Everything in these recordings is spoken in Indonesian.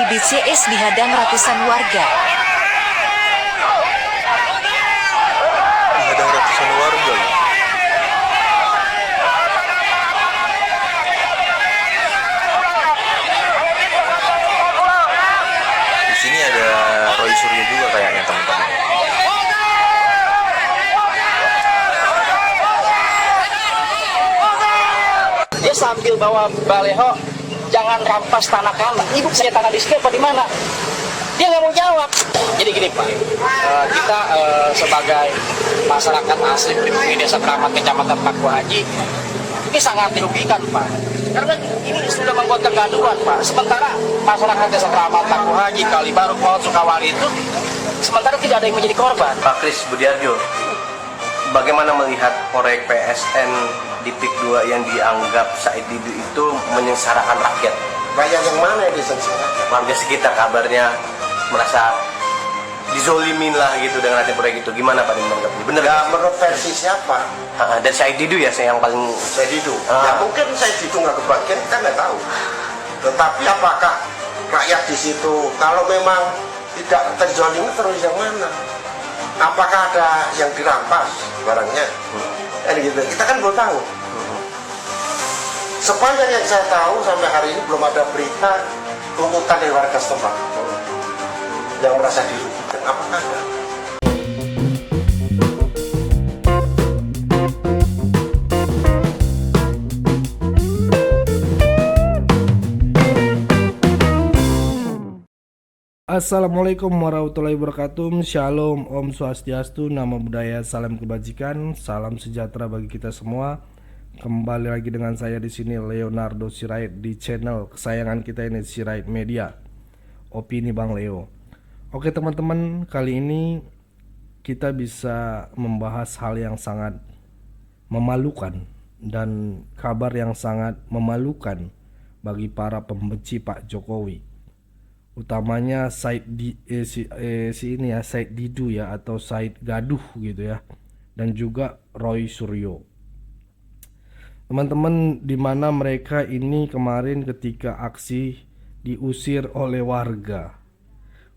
di BCS dihadang ratusan warga. Dihadang ratusan warga. Di sini ada Roy Suryo juga kayaknya, teman-teman. Dia sambil bawa baleho, jangan rampas tanah kami. Ibu saya tanah di sini apa di mana? Dia nggak mau jawab. Jadi gini Pak, kita sebagai masyarakat asli di Desa Keramat Kecamatan Paku Haji, ini sangat dirugikan Pak. Karena ini sudah membuat kegaduhan Pak. Sementara masyarakat Desa Keramat Paku Haji, Kalibaru, Maut, Sukawali itu sementara tidak ada yang menjadi korban. Pak Kris Budiarjo, bagaimana melihat proyek PSN di PIK 2 yang dianggap Said Didu itu menyengsarakan rakyat? Rakyat yang mana yang disengsarakan? Warga sekitar kabarnya merasa dizolimin lah gitu dengan adanya proyek itu. Gimana Pak menanggapi? Bener Ya menurut versi siapa? Dan Said Didu ya saya yang paling... Said Didu. Ya mungkin Said Didu nggak kebagian, kita nggak tahu. Tetapi apakah rakyat di situ kalau memang tidak terzolimi terus yang mana? Apakah ada yang dirampas barangnya? Gitu. Kita kan belum tahu. Sepanjang yang saya tahu sampai hari ini belum ada berita tuntutan dari warga setempat yang merasa dirugikan. Apakah ada? Assalamualaikum warahmatullahi wabarakatuh. Shalom, Om Swastiastu, Namo Buddhaya, salam kebajikan, salam sejahtera bagi kita semua. Kembali lagi dengan saya di sini Leonardo Sirait di channel kesayangan kita ini, Sirait Media. Opini Bang Leo. Oke teman-teman, kali ini kita bisa membahas hal yang sangat memalukan dan kabar yang sangat memalukan bagi para pembenci Pak Jokowi. Utamanya Said Said Didu ya, atau Said Gaduh gitu ya, dan juga Roy Suryo. Teman-teman, dimana mereka ini kemarin ketika aksi diusir oleh warga.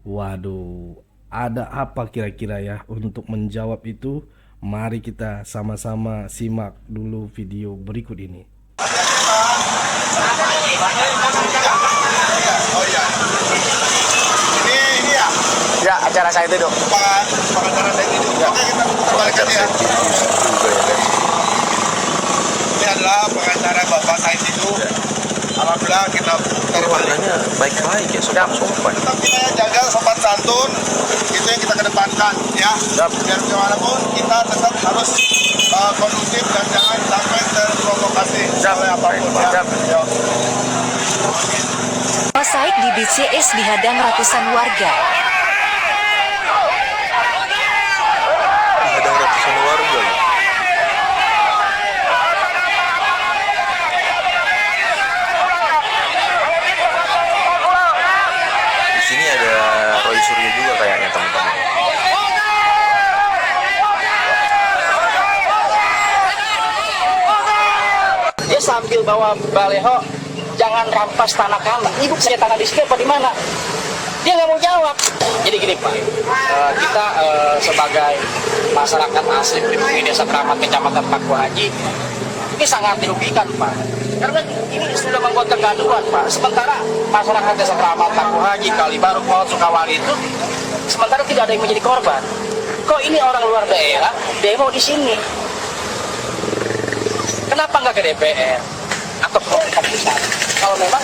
Waduh, ada apa kira-kira ya untuk menjawab itu? Mari kita sama-sama simak dulu video berikut ini. Ya, acara saya itu dong. Pengacara Said Didu. Oke, kita kembalikan ya. Ini adalah pengacara Bapak Said Didu. Alhamdulillah kita putar balik. Warnanya baik-baik ya, sopan-sopan. Tetap kita jaga sopan santun, itu yang kita kedepankan ya. Biar bagaimanapun kita tetap harus kondusif dan jangan sampai terprovokasi oleh apapun ya. Pak Said di BCS dihadang ratusan warga. Dihadang ratusan warga. Di sini ada Roy Suryo juga kayaknya, teman-teman. Dia sambil bawa baleho, jangan rampas tanah kami. Ibu saya tanah di sini apa di mana? Dia nggak mau jawab. Jadi gini Pak, kita sebagai masyarakat asli di Desa Keramat Kecamatan Paku Haji, ini sangat dirugikan Pak. Karena ini sudah membuat kegaduhan Pak. Sementara masyarakat Desa Keramat Paku Haji, Kalibaru, Maut, Sukawali itu sementara tidak ada yang menjadi korban. Kok ini orang luar daerah demo di sini? Kenapa nggak ke DPR atau ke pemerintah pusat? Kalau memang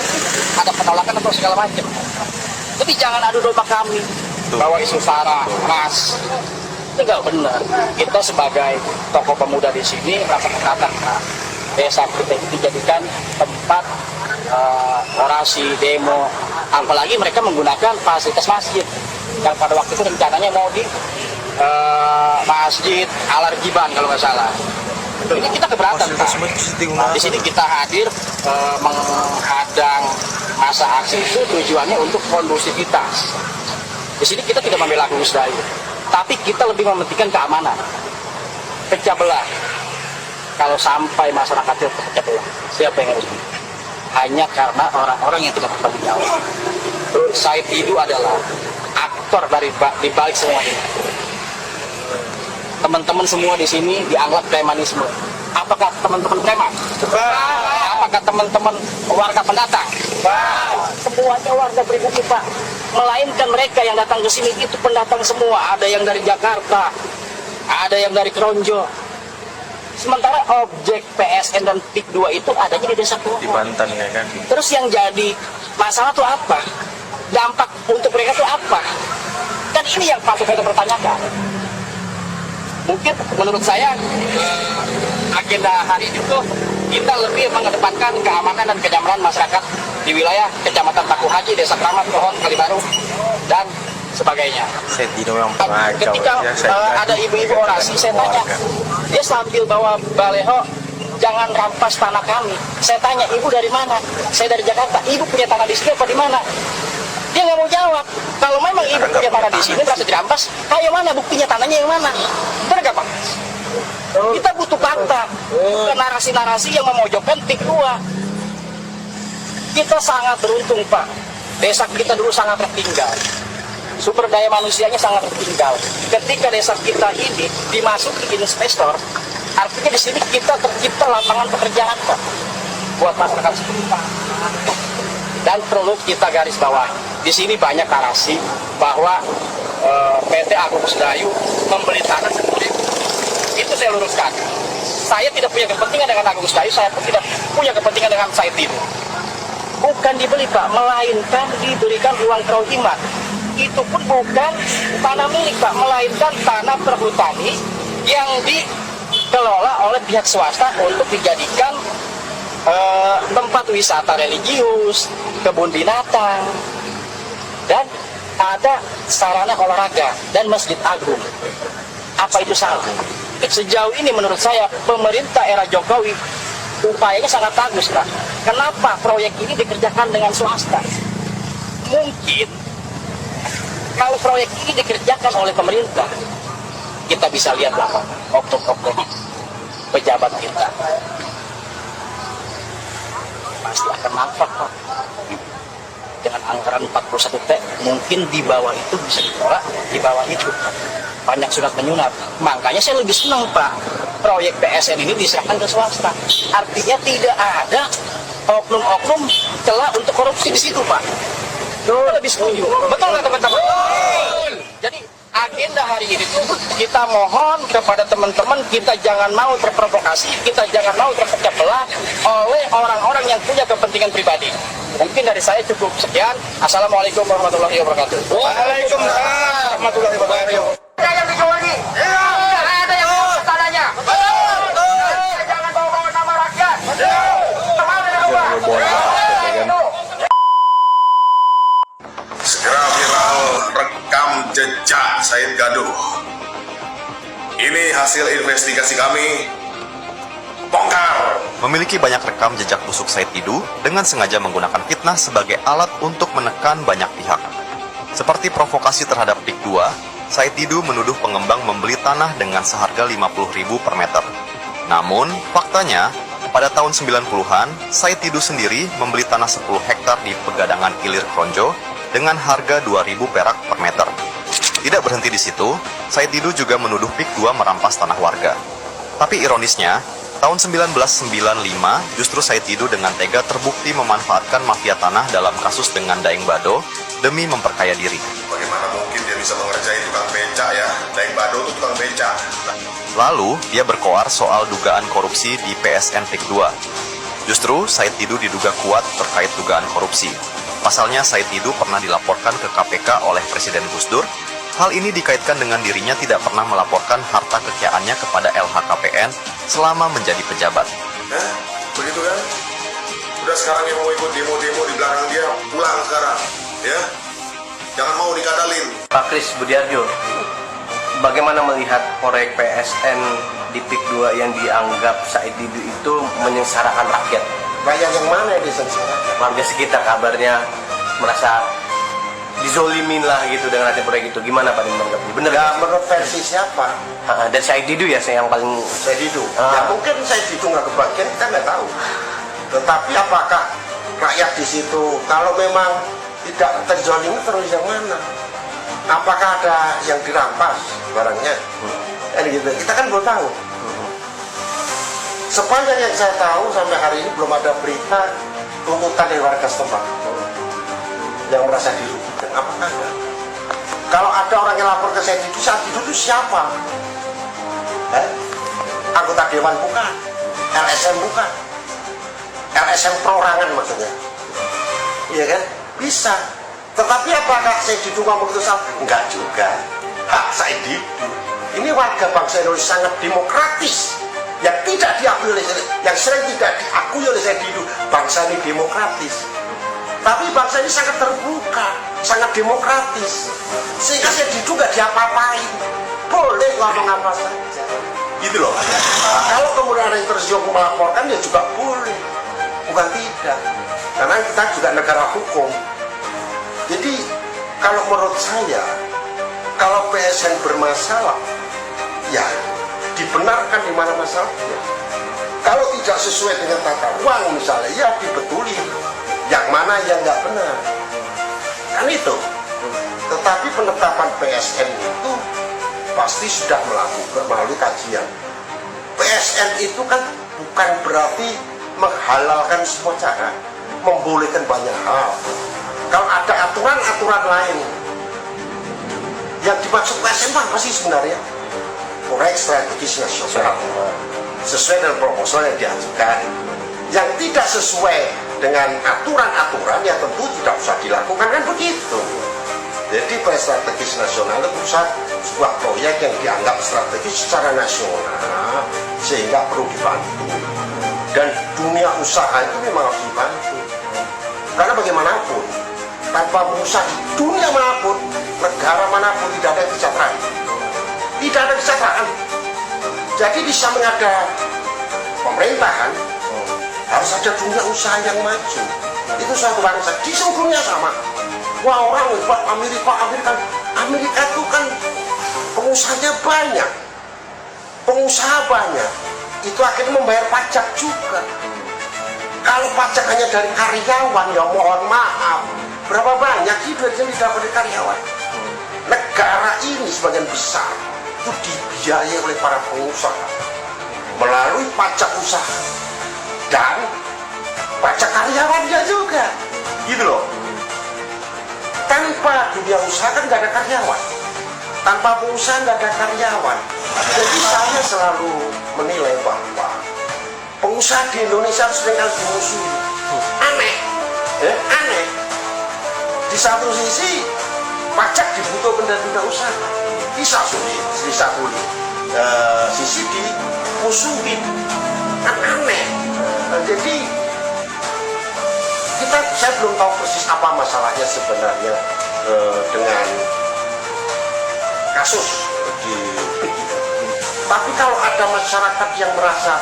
ada penolakan atau segala macam. Tapi jangan adu domba kami bawa isu sara, ras. Itu nggak benar. Kita sebagai tokoh pemuda di sini merasa mengatakan desa kita itu dijadikan tempat orasi, demo. Apalagi mereka menggunakan fasilitas masjid yang pada waktu itu rencananya mau di Masjid Al-Arjiban kalau nggak salah. Ini kita keberatan Pak. Di sini kita hadir menghadang masa aksi itu tujuannya untuk kondusivitas. Di sini kita tidak membela Gus Dayu, tapi kita lebih mementingkan keamanan. Pecah belah. Kalau sampai masyarakat itu pecah belah, siapa yang harus? Hanya karena orang-orang yang tidak bertanggung jawab. Said Didu adalah aktor di balik semua ini. Teman-teman semua di sini dianggap premanisme. Apakah teman-teman preman? Apakah teman-teman warga pendatang? Semuanya warga pribumi, Pak. Melainkan mereka yang datang ke sini itu pendatang semua. Ada yang dari Jakarta, ada yang dari Kronjo. Sementara objek PSN dan PIK 2 itu adanya di Desa Pohon. Di Banten ya kan. Terus yang jadi masalah itu apa? Dampak untuk mereka itu apa? Kan ini yang patut kita pertanyakan. Mungkin menurut saya agenda hari itu kita lebih mengedepankan keamanan dan kenyamanan masyarakat di wilayah Kecamatan Paku Haji, Desa Kramat, Pohon, Kalibaru, dan sebagainya. Said Didu yang pengacau. Ketika ada ibu-ibu orasi, saya tanya, dia sambil bawa baleho, jangan rampas tanah kami. Saya tanya, ibu dari mana? Saya dari Jakarta. Ibu punya tanah di sini apa di mana? Dia nggak mau jawab. Kalau memang ibu punya tanah di sini, merasa dirampas, ayo mana buktinya tanahnya yang mana? Benar nggak, Pak? Kita butuh fakta, bukan narasi-narasi yang memojokkan PIK 2. Kita sangat beruntung, Pak. Desa kita dulu sangat tertinggal. Sumber daya manusianya sangat tertinggal. Ketika desa kita ini dimasuki investor, artinya di sini kita tercipta lapangan pekerjaan, Pak, buat masyarakat sekitar. Dan perlu kita garis bawah, di sini banyak narasi bahwa PT Agung Sedayu membeli tanah sendiri. Itu saya luruskan. Saya tidak punya kepentingan dengan Agung Sedayu, saya pun tidak punya kepentingan dengan Said Didu. Bukan dibeli, Pak, melainkan diberikan uang kerohiman. Itu pun bukan tanah milik, Pak, melainkan tanah perhutani yang dikelola oleh pihak swasta untuk dijadikan tempat wisata religius, kebun binatang, dan ada sarana olahraga dan masjid agung. Apa itu salah? Sejauh ini menurut saya pemerintah era Jokowi upayanya sangat bagus, Pak. Kenapa proyek ini dikerjakan dengan swasta? Mungkin kalau proyek ini dikerjakan oleh pemerintah, kita bisa lihatlah, Pak, oknum-oknum pejabat kita pasti akan nampak, Pak. Dengan anggaran 41 T, mungkin di bawah itu bisa ditolak, di bawah itu banyak sunat menyunat. Makanya saya lebih senang, Pak, proyek PSN ini diserahkan ke swasta. Artinya tidak ada oknum-oknum celah untuk korupsi di situ, Pak. Saya lebih setuju. Betul nggak, teman-teman? Jadi agenda hari ini tuh kita mohon kepada teman-teman, kita jangan mau terprovokasi, kita jangan mau terpecah belah oleh orang-orang yang punya kepentingan pribadi. Mungkin dari saya cukup sekian. Assalamualaikum warahmatullahi wabarakatuh. Waalaikumsalam warahmatullahi wabarakatuh. Ada yang dijual lagi? Iya. Ada yang mau tanahnya? Jangan bawa-bawa nama rakyat. Kemana yang bawa? Segera viral rekam jejak Said Gaduh. Ini hasil investigasi kami. Bongkar. Memiliki banyak rekam jejak busuk Said Didu dengan sengaja menggunakan fitnah sebagai alat untuk menekan banyak pihak. Seperti provokasi terhadap PIK 2, Said Didu menuduh pengembang membeli tanah dengan seharga 50.000 per meter. Namun, faktanya, pada tahun 90-an, Said Didu sendiri membeli tanah 10 hektar di Pegadangan Ilir Kronjo dengan harga 2.000 perak per meter. Tidak berhenti di situ, Said Didu juga menuduh PIK 2 merampas tanah warga. Tapi ironisnya, tahun 1995 justru Said Didu dengan tega terbukti memanfaatkan mafia tanah dalam kasus dengan Daeng Bado demi memperkaya diri. Bagaimana mungkin dia bisa mengerjai tukang becak ya? Daeng Bado itu tukang becak. Lalu, dia berkoar soal dugaan korupsi di PSN PIK 2. Justru, Said Didu diduga kuat terkait dugaan korupsi. Pasalnya, Said Didu pernah dilaporkan ke KPK oleh Presiden Gus Dur. Hal ini dikaitkan dengan dirinya tidak pernah melaporkan harta kekayaannya kepada LHKPN selama menjadi pejabat. Begitu kan? Udah sekarang yang mau ikut demo-demo di belakang dia, pulang sekarang. Ya? Jangan mau dikadalin. Pak Kris Budiarjo, bagaimana melihat proyek PSN di PIK 2 yang dianggap Said Didu itu menyengsarakan rakyat? Rakyat yang mana yang disengsarakan? Warga sekitar kabarnya merasa dizolimin lah gitu dengan ada proyek itu. Gimana Pak menanggapi? Bener Ya, nggak? menurut versi siapa? Dan Said Didu ya saya yang paling. Said Didu. Ya mungkin Said Didu nggak kebagian, kita nggak tahu. Tetapi apakah rakyat di situ kalau memang tidak terzolimi terus yang mana? Apakah ada yang dirampas barangnya? Gitu. Kita kan belum tahu. Sepanjang yang saya tahu sampai hari ini belum ada berita tuntutan dari warga setempat yang merasa dirugikan. Apakah ada? Kalau ada orang yang lapor ke saya saat itu siapa? Anggota dewan bukan, LSM bukan, LSM perorangan maksudnya, iya kan? Bisa. Tetapi apakah saya ngomong itu salah? Enggak juga. Hak saya ini warga bangsa Indonesia sangat demokratis, yang tidak diakui oleh yang sering tidak diakui oleh saya Didu. Bangsa ini demokratis, tapi bangsa ini sangat terbuka, sangat demokratis, sehingga saya Didu nggak diapa-apain, boleh ngomong apa saja, gitu loh. Nah, kalau kemudian ada yang tersinggung melaporkan ya juga boleh, bukan tidak, karena kita juga negara hukum. Jadi kalau menurut saya, kalau PSN bermasalah, ya dibenarkan di mana masalahnya. Kalau tidak sesuai dengan tata ruang misalnya, ya dibetuli yang mana yang nggak benar, kan itu. Tetapi penetapan PSN itu pasti sudah melakukan melalui kajian. PSN itu kan bukan berarti menghalalkan semua cara, membolehkan banyak hal. Kalau ada aturan-aturan lain yang dimaksud PSN apa sih sebenarnya? Proyek strategis nasional sesuai dengan proposal yang diajukan. Yang tidak sesuai dengan aturan-aturan yang tentu tidak usah dilakukan, kan begitu. Jadi proyek strategis nasional itu sebuah proyek yang dianggap strategis secara nasional sehingga perlu dibantu. Dan dunia usaha itu memang harus dibantu. Karena bagaimanapun tanpa usaha di dunia manapun, negara manapun tidak ada kesejahteraan. Tidak ada kesejahteraan. Jadi di samping ada pemerintahan, harus ada dunia usaha yang maju. Itu suatu bangsa. Di seluruh dunia sama. Wah, orang hebat Amerika itu kan pengusahanya banyak. Pengusaha banyak. Itu akhirnya membayar pajak juga. Kalau pajak hanya dari karyawan, ya mohon maaf. Berapa banyak sih duit yang didapat dari karyawan? Negara ini sebagian besar itu dibiayai oleh para pengusaha melalui pajak usaha dan pajak karyawannya juga, gitu loh. Tanpa dunia usaha kan nggak ada karyawan, tanpa pengusaha nggak ada karyawan. Jadi saya selalu menilai bahwa pengusaha di Indonesia seringkali dimusuhi. Aneh, aneh. Di satu sisi pajak dibutuhkan dari dunia usaha, di satu sisi dimusuhin, kan aneh. Jadi saya belum tahu persis apa masalahnya sebenarnya dengan kasus di PIK. Tapi kalau ada masyarakat yang merasa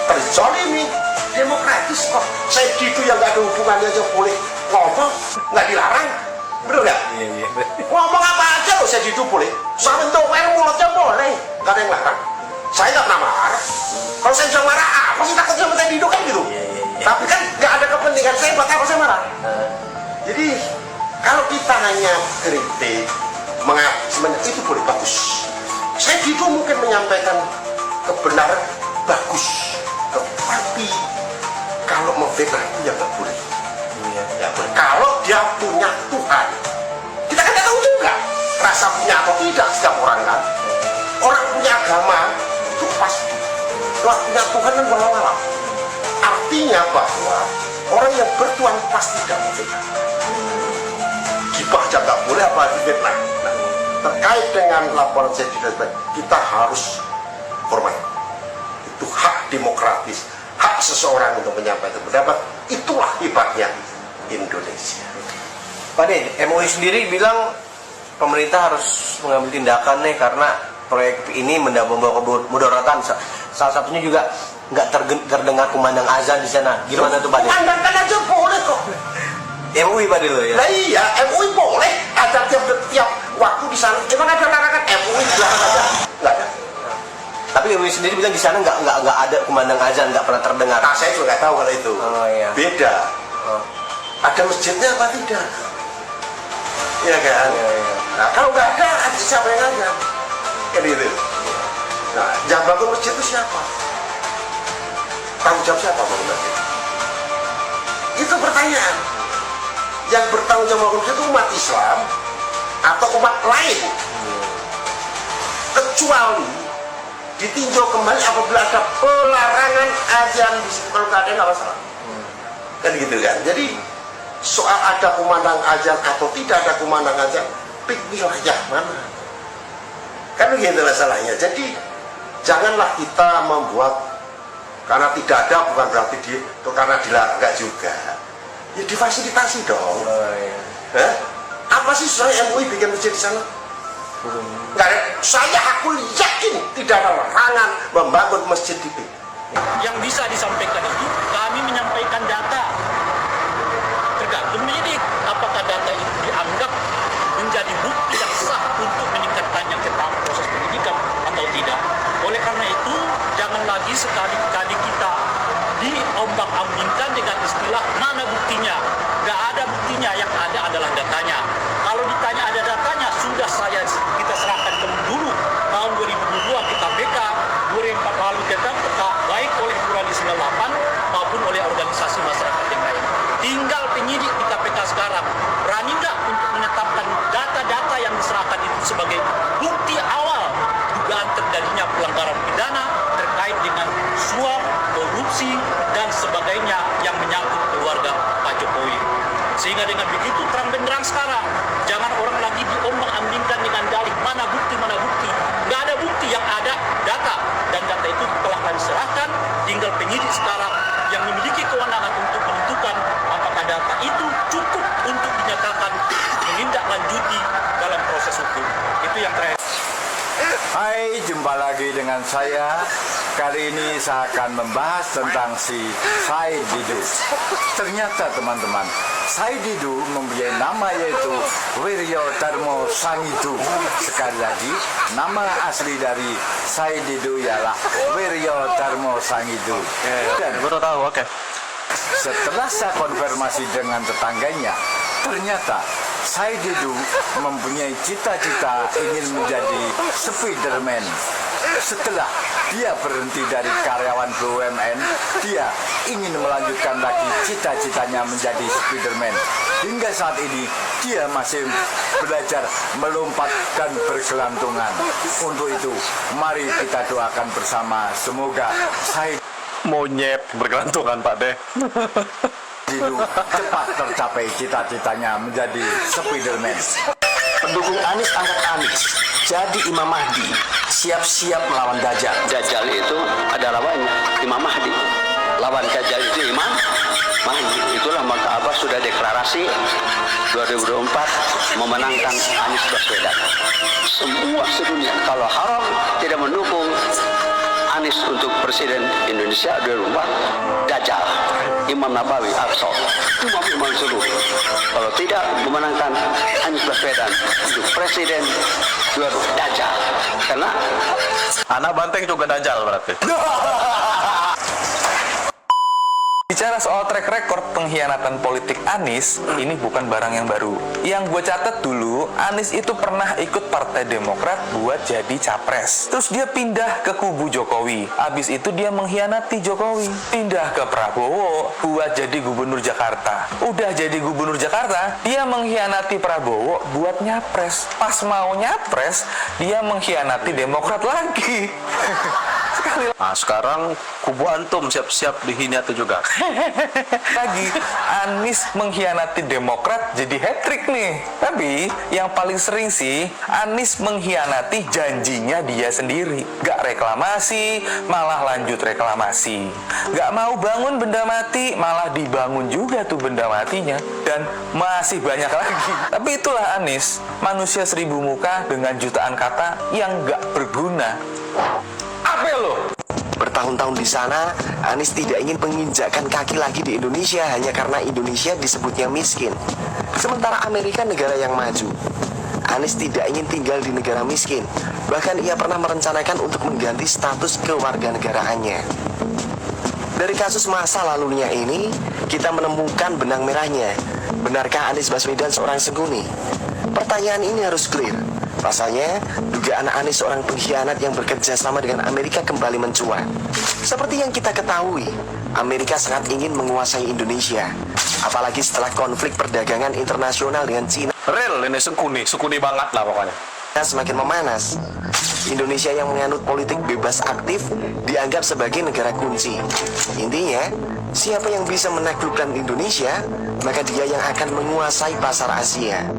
terzolimi, demokratis kok. Saya gitu yang nggak ada hubungannya aja boleh ngomong, nggak dilarang, bener nggak? Iya. Ngomong apa aja loh, saya gitu boleh. Sampai tower mulutnya boleh, nggak ada yang larang. Saya nggak pernah marah. Kalau saya bisa marah, apa sih takutnya sama saya hidup kan gitu? Tapi kan nggak ada kepentingan saya, buat apa saya marah? Jadi kalau kita hanya kritik, itu boleh bagus. Saya gitu mungkin menyampaikan kebenaran bagus, tapi kalau memfitnah itu ya nggak boleh. Ya boleh. Kalau dia punya Tuhan, kita kan nggak tahu juga rasa punya atau tidak setiap orang kan. Orang punya agama itu pasti. Kalau punya Tuhan kan walau-walau. Artinya bahwa orang yang bertuhan pasti tidak memfitnah. Gibah aja nggak boleh, apalagi fitnah. Nah, terkait dengan laporan saya kita harus hormat. Itu hak demokratis, hak seseorang untuk menyampaikan pendapat. Itulah hebatnya Indonesia. Pak De, MUI sendiri bilang pemerintah harus mengambil tindakan nih karena proyek ini membawa kemudaratan. Salah satunya juga nggak terdengar kumandang azan di sana. Gimana tuh Pak De? Kumandangkan aja boleh kok. MUI Pak De lo ya? Nah iya, MUI boleh ada tiap waktu di sana. Cuma ada larangan MUI belakang aja, nggak ada. Tapi MUI sendiri bilang di sana nggak ada kumandang azan, nggak pernah terdengar. Nah, saya juga nggak tahu kalau itu. Oh iya. Beda. Ada masjidnya apa tidak? Ya kan? Nah, kalau nggak ada siapa yang ngajak? Kan gitu. Nah, yang bangun masjid itu siapa? Tanggung jawab siapa bangun masjid? Itu pertanyaan. Yang bertanggung jawab bangun masjid itu umat Islam atau umat lain? Kecuali ditinjau kembali apabila ada pelarangan azan di situ, kalau nggak ada nggak masalah. Kan gitu kan? Jadi soal ada kumandang azan atau tidak ada kumandang azan, pik wilayah mana? Kan begitu masalahnya. Jadi janganlah kita membuat karena tidak ada bukan berarti itu karena dilarang, enggak juga. Ya difasilitasi dong. Apa sih susahnya MUI bikin masjid di sana? Enggak ada. Aku yakin tidak ada larangan membangun masjid di PIK. Yang bisa disampaikan itu kami menyampaikan data. Tergantung penyidik apakah data itu dianggap menjadi bukti yang sah untuk meningkatkannya ke tahap proses penyidikan atau tidak. Oleh karena itu jangan lagi sekali-kali kita diombang-ambingkan dengan istilah mana buktinya. Nggak ada buktinya, yang ada adalah datanya. Kalau ditanya ada datanya, sudah kita serahkan ke dulu tahun 2002 ke KPK, 2004 lalu ke KPK, baik oleh Pluralis 98 maupun oleh organisasi masyarakat yang lain. Tinggal penyidik di KPK sekarang berani nggak untuk menetapkan data-data yang diserahkan itu sebagai bukti awal dugaan terjadinya pelanggaran pidana terkait dengan suap, korupsi, dan sebagainya yang menyangkut keluarga Pak Jokowi. Sehingga dengan begitu terang benderang sekarang, jangan orang lagi diombang-ambingkan dengan dalih mana bukti. Nggak ada bukti, yang ada data, dan data itu telah kami serahkan. Tinggal penyidik sekarang yang memiliki kewenangan untuk menentukan apakah data itu cukup untuk dinyatakan menindaklanjuti dalam proses hukum. Itu yang terakhir. Hai, jumpa lagi dengan saya. Kali ini saya akan membahas tentang si Said Didu. Ternyata teman-teman, Said Didu mempunyai nama yaitu Wiryo Darmo Sangidu. Sekali lagi, nama asli dari Said Didu ialah Wiryo Darmo Sangidu. Dan Baru tahu, oke. setelah saya konfirmasi dengan tetangganya, ternyata Said Didu mempunyai cita-cita ingin menjadi Spiderman. Setelah dia berhenti dari karyawan BUMN, dia ingin melanjutkan lagi cita-citanya menjadi Spiderman. Hingga saat ini, dia masih belajar melompat dan bergelantungan. Untuk itu, mari kita doakan bersama, semoga Said Monyet bergelantungan, Pak Deh. Didu cepat tercapai cita-citanya menjadi Spiderman. Pendukung Anies angkat Anies jadi Imam Mahdi, siap-siap melawan Dajjal. Dajjal itu ada lawannya, Imam Mahdi. Lawan Dajjal itu Imam Mahdi. Itulah maka Abbas sudah deklarasi 2024 memenangkan Anies Baswedan. Semua sedunia kalau haram tidak mendukung Anies untuk Presiden Indonesia 2024, Dajjal, Imam Nabawi, Aqsa, imam seluruh. Kalau tidak memenangkan Anies Baswedan untuk Presiden 2024, Dajjal. Karena Anak banteng juga dajal berarti. Bicara soal track record pengkhianatan politik Anies, ini bukan barang yang baru. Yang gue catat dulu, Anies itu pernah ikut Partai Demokrat buat jadi capres. Terus dia pindah ke kubu Jokowi. Abis itu dia mengkhianati Jokowi. Pindah ke Prabowo buat jadi gubernur Jakarta. Udah jadi gubernur Jakarta, dia mengkhianati Prabowo buat nyapres. Pas mau nyapres, dia mengkhianati Demokrat lagi. Nah, sekarang kubu antum siap-siap dihina tuh juga. Lagi, Anies mengkhianati Demokrat jadi hat-trick nih. Tapi yang paling sering sih, Anies mengkhianati janjinya dia sendiri. Gak reklamasi, malah lanjut reklamasi. Gak mau bangun benda mati, malah dibangun juga tuh benda matinya. Dan masih banyak lagi. Tapi itulah Anies, manusia 1000 muka dengan jutaan kata yang gak berguna. Apa lo? Bertahun-tahun di sana, Anies tidak ingin menginjakkan kaki lagi di Indonesia hanya karena Indonesia disebutnya miskin. Sementara Amerika negara yang maju. Anies tidak ingin tinggal di negara miskin. Bahkan ia pernah merencanakan untuk mengganti status kewarganegaraannya. Dari kasus masa lalunya ini, kita menemukan benang merahnya. Benarkah Anies Baswedan seorang sengkuni? Pertanyaan ini harus clear. Pasalnya, dugaan Anies seorang pengkhianat yang bekerja sama dengan Amerika kembali mencuat. Seperti yang kita ketahui, Amerika sangat ingin menguasai Indonesia. Apalagi setelah konflik perdagangan internasional dengan Cina. Real ini sukuni banget lah pokoknya. Semakin memanas. Indonesia yang menganut politik bebas aktif dianggap sebagai negara kunci. Intinya, siapa yang bisa menaklukkan Indonesia, maka dia yang akan menguasai pasar Asia.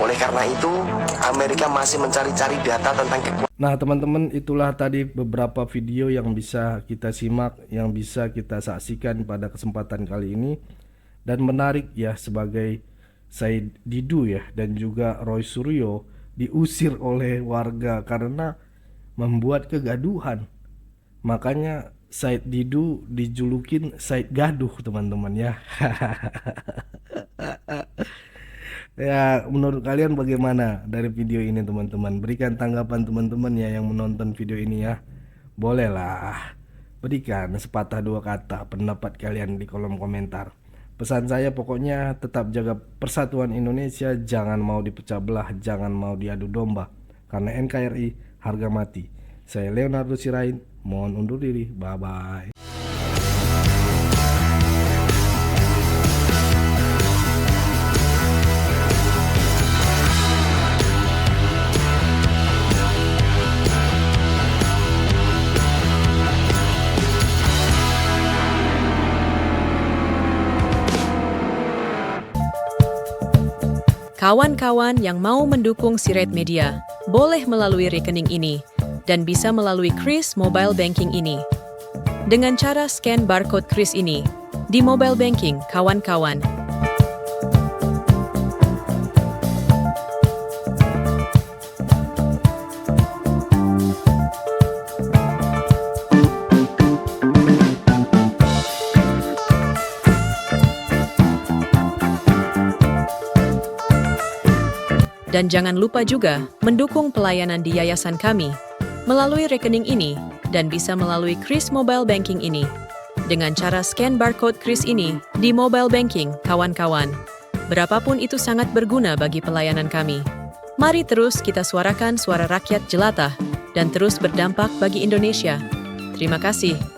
Oleh karena itu, Amerika masih mencari-cari data tentang kekuatan. Nah teman-teman, itulah tadi beberapa video yang bisa kita simak, yang bisa kita saksikan pada kesempatan kali ini. Dan menarik ya, sebagai Said Didu ya dan juga Roy Suryo diusir oleh warga karena membuat kegaduhan. Makanya Said Didu dijulukin Said Gaduh teman-teman ya. Ya, menurut kalian bagaimana dari video ini teman-teman? Berikan tanggapan teman-teman ya yang menonton video ini ya. Bolehlah berikan sepatah dua kata pendapat kalian di kolom komentar. Pesan saya pokoknya tetap jaga persatuan Indonesia, jangan mau dipecah belah, jangan mau diadu domba. Karena NKRI harga mati. Saya Leonardo Sirait, mohon undur diri. Bye-bye. Kawan-kawan yang mau mendukung Sirait Media, boleh melalui rekening ini, dan bisa melalui Kris Mobile Banking ini. Dengan cara scan barcode Kris ini, di mobile banking kawan-kawan. Dan jangan lupa juga mendukung pelayanan di yayasan kami melalui rekening ini dan bisa melalui Kris Mobile Banking ini dengan cara scan barcode Kris ini di mobile banking kawan-kawan. Berapapun itu sangat berguna bagi pelayanan kami. Mari terus kita suarakan suara rakyat jelata dan terus berdampak bagi Indonesia. Terima kasih.